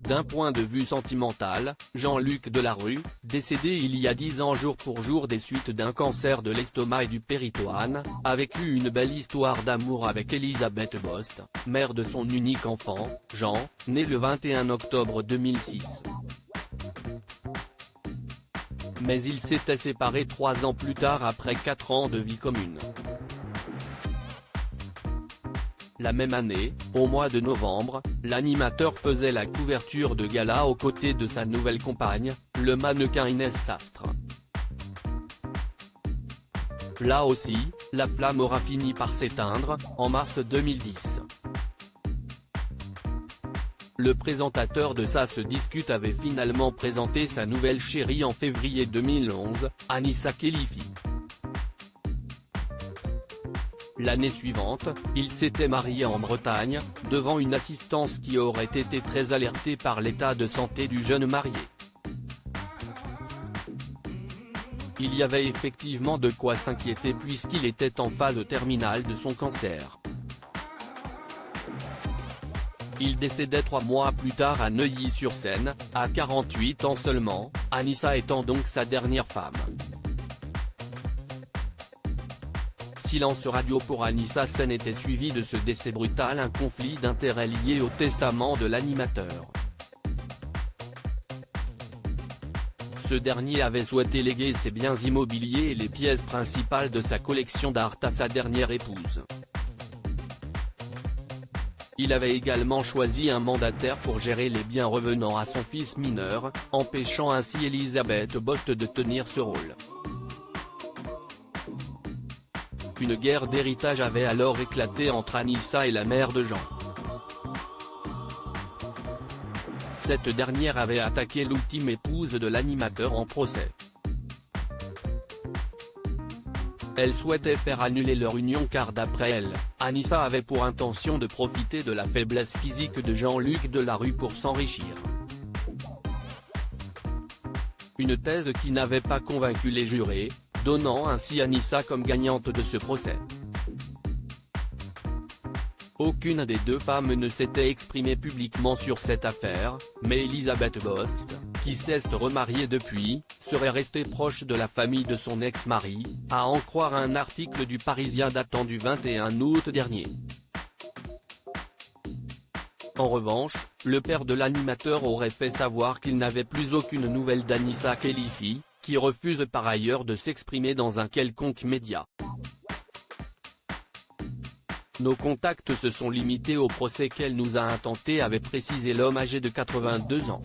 D'un point de vue sentimental, Jean-Luc Delarue, décédé il y a 10 ans jour pour jour des suites d'un cancer de l'estomac et du péritoine, a vécu une belle histoire d'amour avec Elisabeth Bost, mère de son unique enfant, Jean, né le 21 octobre 2006. Mais ils s'étaient séparés 3 ans plus tard après 4 ans de vie commune. La même année, au mois de novembre, l'animateur faisait la couverture de gala aux côtés de sa nouvelle compagne, le mannequin Inès Sastre. Là aussi, la flamme aura fini par s'éteindre, en mars 2010. Le présentateur de Ça se discute avait finalement présenté sa nouvelle chérie en février 2011, Anissa Khelifi. L'année suivante, il s'était marié en Bretagne, devant une assistance qui aurait été très alertée par l'état de santé du jeune marié. Il y avait effectivement de quoi s'inquiéter puisqu'il était en phase terminale de son cancer. Il décédait 3 mois plus tard à Neuilly-sur-Seine, à 48 ans seulement, Anissa étant donc sa dernière femme. Silence radio pour Anissa. Scène était suivi de ce décès brutal un conflit d'intérêts lié au testament de l'animateur. Ce dernier avait souhaité léguer ses biens immobiliers et les pièces principales de sa collection d'art à sa dernière épouse. Il avait également choisi un mandataire pour gérer les biens revenant à son fils mineur, empêchant ainsi Elisabeth Bost de tenir ce rôle. Une guerre d'héritage avait alors éclaté entre Anissa et la mère de Jean. Cette dernière avait attaqué l'ultime épouse de l'animateur en procès. Elle souhaitait faire annuler leur union car d'après elle, Anissa avait pour intention de profiter de la faiblesse physique de Jean-Luc Delarue pour s'enrichir. Une thèse qui n'avait pas convaincu les jurés, donnant ainsi Anissa comme gagnante de ce procès. Aucune des deux femmes ne s'était exprimée publiquement sur cette affaire, mais Elisabeth Bost, qui s'est remariée depuis, serait restée proche de la famille de son ex-mari, à en croire un article du Parisien datant du 21 août dernier. En revanche, le père de l'animateur aurait fait savoir qu'il n'avait plus aucune nouvelle d'Anissa Khelifi, qui refuse par ailleurs de s'exprimer dans un quelconque média. Nos contacts se sont limités au procès qu'elle nous a intenté, avait précisé l'homme âgé de 82 ans.